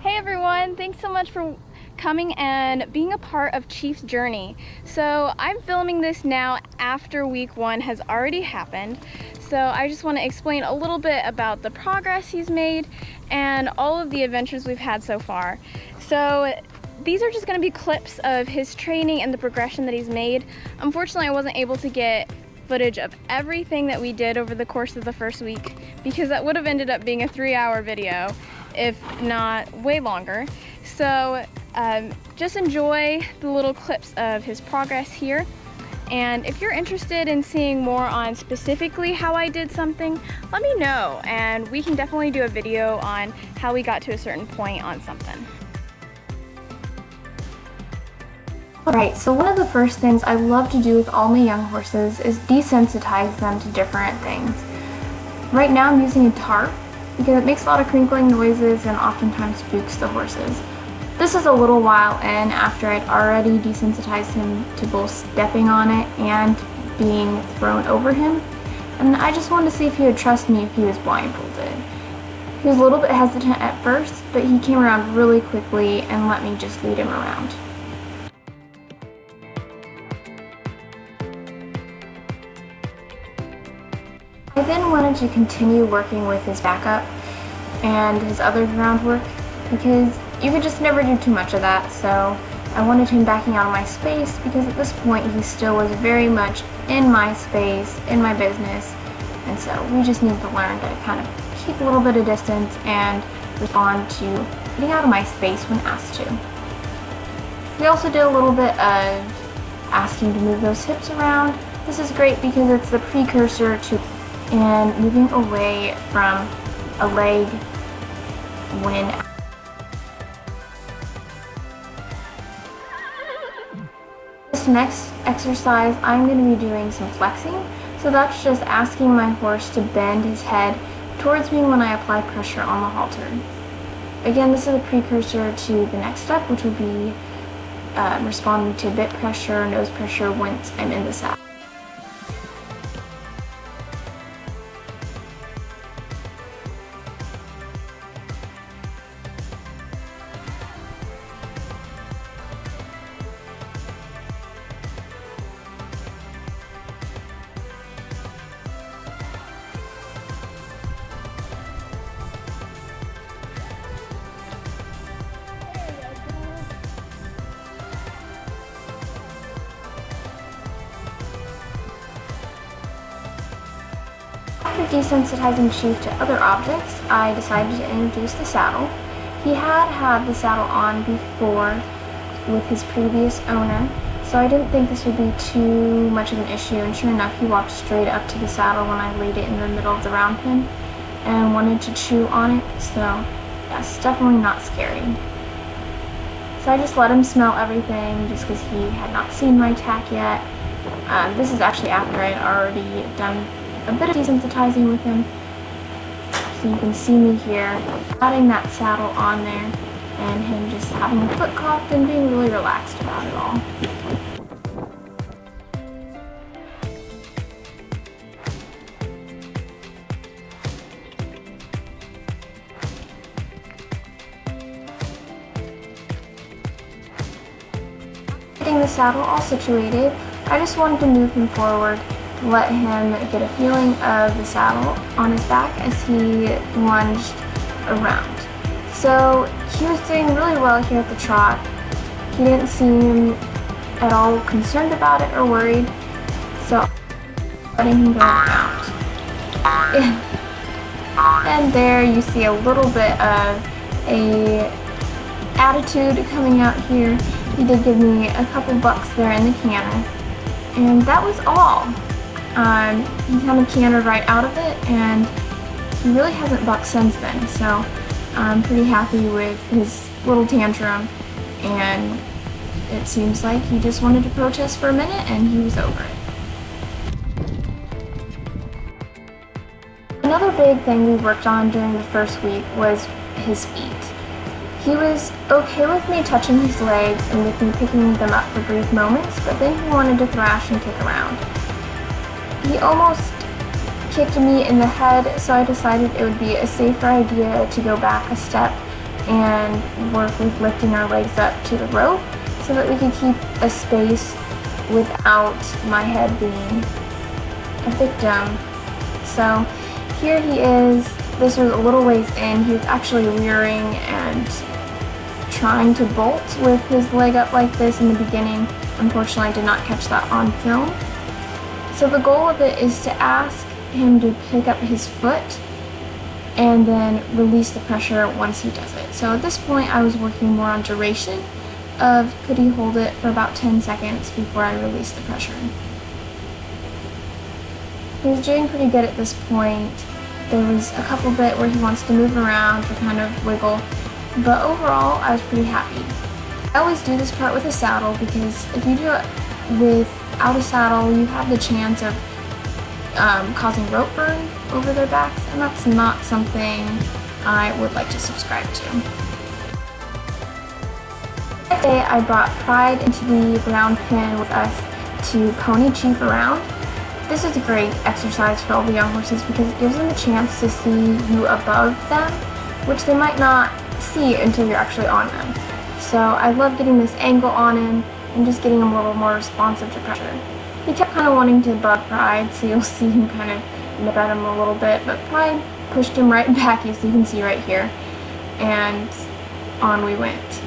Hey everyone, thanks so much for coming and being a part of Chief's journey. So I'm filming this now after week 1 has already happened. So I just want to explain a little bit about the progress he's made and all of the adventures we've had so far. So these are just going to be clips of his training and the progression that he's made. Unfortunately, I wasn't able to get footage of everything that we did over the course of the first week because that would have ended up being a 3-hour video, if not way longer. So just enjoy the little clips of his progress here. And if you're interested in seeing more on specifically how I did something, let me know and we can definitely do a video on how we got to a certain point on something. Alright, so one of the first things I love to do with all my young horses is desensitize them to different things. Right now I'm using a tarp because it makes a lot of crinkling noises and oftentimes spooks the horses. This is a little while in after I'd already desensitized him to both stepping on it and being thrown over him, and I just wanted to see if he would trust me if he was blindfolded. He was a little bit hesitant at first, but he came around really quickly and let me just lead him around. I then wanted to continue working with his backup and his other groundwork because you could just never do too much of that, so I wanted him backing out of my space because at this point he still was very much in my space, in my business, and so we just need to learn to kind of keep a little bit of distance and respond to getting out of my space when asked to. We also did a little bit of asking to move those hips around. This is great because it's the precursor to and moving away from a leg when this next exercise I'm going to be doing some flexing, so that's just asking my horse to bend his head towards me when I apply pressure on the halter. Again, this is a precursor to the next step, which will be responding to bit pressure, nose pressure once I'm in the saddle. After desensitizing Chief to other objects, I decided to introduce the saddle. He had the saddle on before with his previous owner, so I didn't think this would be too much of an issue, and sure enough, he walked straight up to the saddle when I laid it in the middle of the round pen and wanted to chew on it, so yes, definitely not scary. So I just let him smell everything just because he had not seen my tack yet. This is actually after I had already done a bit of desensitizing with him. So you can see me here adding that saddle on there and him just having a foot cocked and being really relaxed about it all. Getting the saddle all situated, I just wanted to move him forward, let him get a feeling of the saddle on his back as he lunged around. So he was doing really well here at the trot. He didn't seem at all concerned about it or worried, so letting him go around. And there you see a little bit of a attitude coming out here. He did give me a couple bucks there in the canter, and that was all. He kind of cantered right out of it, and he really hasn't bucked since then, so I'm pretty happy with his little tantrum, and it seems like he just wanted to protest for a minute and he was over it. Another big thing we worked on during the first week was his feet. He was okay with me touching his legs and with me picking them up for brief moments, but then he wanted to thrash and kick around. He almost kicked me in the head, so I decided it would be a safer idea to go back a step and work with lifting our legs up to the rope so that we can keep a space without my head being a victim. So here he is. This was a little ways in. He was actually rearing and trying to bolt with his leg up like this in the beginning. Unfortunately, I did not catch that on film. So the goal of it is to ask him to pick up his foot and then release the pressure once he does it. So at this point, I was working more on duration of could he hold it for about 10 seconds before I release the pressure. He was doing pretty good at this point. There was a couple bit where he wants to move around to kind of wiggle, but overall I was pretty happy. I always do this part with a saddle because if you do it without a saddle, you have the chance of causing rope burn over their backs, and that's not something I would like to subscribe to. Next day, I brought Pride into the ground pen with us to pony Chief around. This is a great exercise for all the young horses because it gives them a chance to see you above them, which they might not see until you're actually on them. So I love getting this angle on him and just getting him a little more responsive to pressure. He kept kind of wanting to bug Pride, so you'll see him kind of nip at him a little bit, but Pride pushed him right back, as you can see right here, and on we went.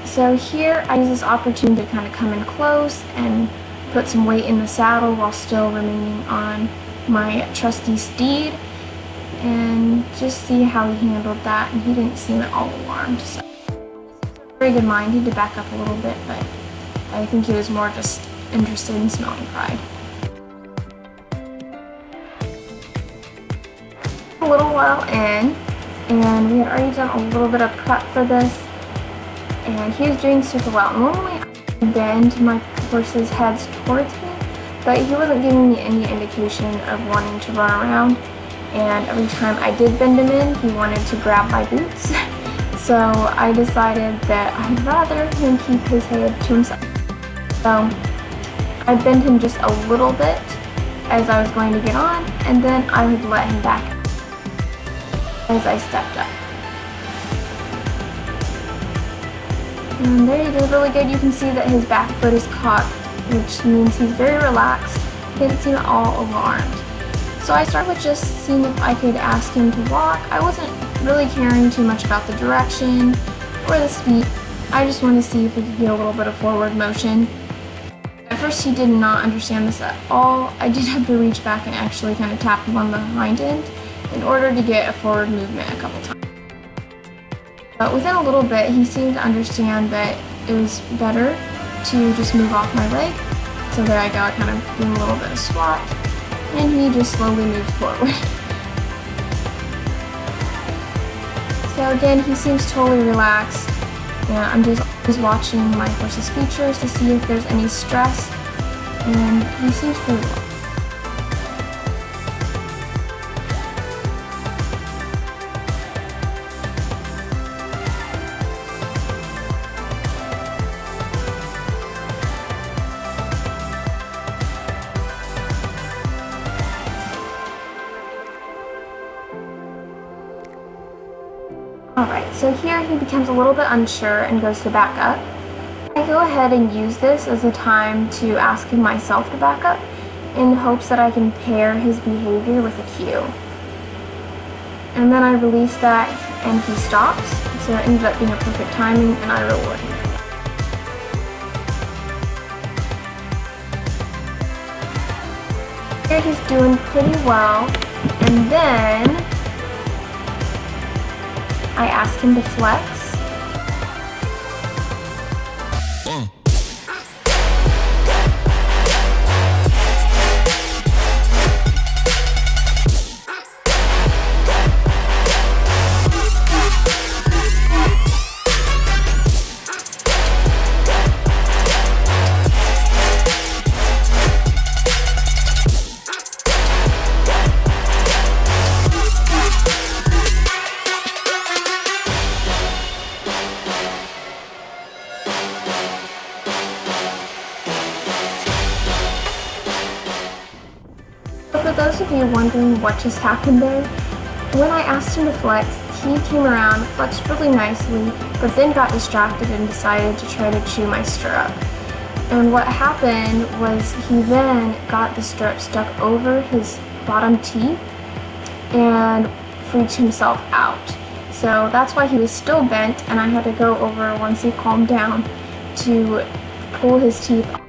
So here I use this opportunity to kind of come in close and put some weight in the saddle while still remaining on my trusty steed, and just see how he handled that, and he didn't seem at all alarmed. So very good mind. He did back up a little bit, but I think he was more just interested in smelling Pride. A little while in, and we had already done a little bit of prep for this, and he was doing super well. Normally I bend my horse's heads towards me, but he wasn't giving me any indication of wanting to run around, and every time I did bend him in, he wanted to grab my boots. So I decided that I'd rather him keep his head to himself. So I bent him just a little bit as I was going to get on, and then I would let him back as I stepped up. And there he did really good. You can see that his back foot is caught, which means he's very relaxed. He didn't seem at all alarmed. So I started with just seeing if I could ask him to walk. I wasn't really caring too much about the direction or the speed. I just wanted to see if we could get a little bit of forward motion. At first he did not understand this at all. I did have to reach back and actually kind of tap him on the hind end in order to get a forward movement a couple times. But within a little bit, he seemed to understand that it was better to just move off my leg. So there I go, I kind of doing a little bit of squat, and he just slowly moved forward. So again, he seems totally relaxed, and I'm just watching my horse's features to see if there's any stress, and he seems pretty well. Alright, so here he becomes a little bit unsure and goes to back up. I go ahead and use this as a time to ask him myself to back up in hopes that I can pair his behavior with a cue. And then I release that and he stops, so it ended up being a perfect timing and I reward him. Here he's doing pretty well, and then I asked him to flex. For those of you wondering what just happened there, when I asked him to flex, he came around, flexed really nicely, but then got distracted and decided to try to chew my stirrup. And what happened was he then got the stirrup stuck over his bottom teeth and freaked himself out. So that's why he was still bent, and I had to go over once he calmed down to pull his teeth off.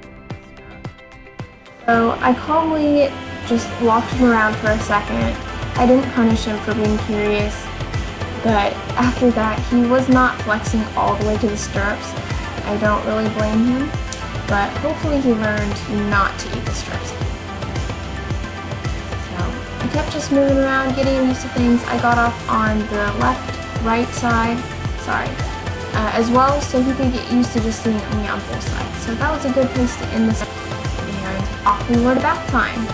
So I calmly just walked him around for a second. I didn't punish him for being curious, but after that he was not flexing all the way to the stirrups. I don't really blame him, but hopefully he learned not to eat the stirrups. So I kept just moving around, getting used to things. I got off on the right side, as well, so he could get used to just seeing me on both sides. So that was a good place to end this, and off we were to bath time.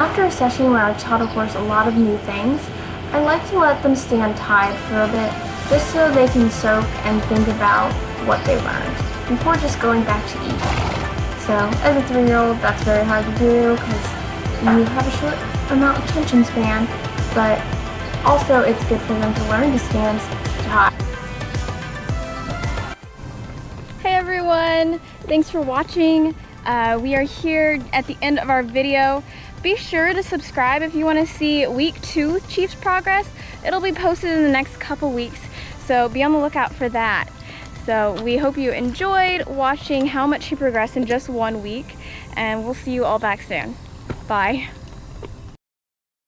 After a session where I've taught a horse a lot of new things, I like to let them stand tied for a bit, just so they can soak and think about what they learned, before just going back to eat. So, as a 3-year-old, that's very hard to do, because you have a short amount of attention span, but also it's good for them to learn to stand tied. Hey everyone, thanks for watching. We are here at the end of our video. Be sure to subscribe if you want to see week 2 Chief's progress. It'll be posted in the next couple weeks, so be on the lookout for that. So we hope you enjoyed watching how much he progressed in just 1 week, and we'll see you all back soon. Bye.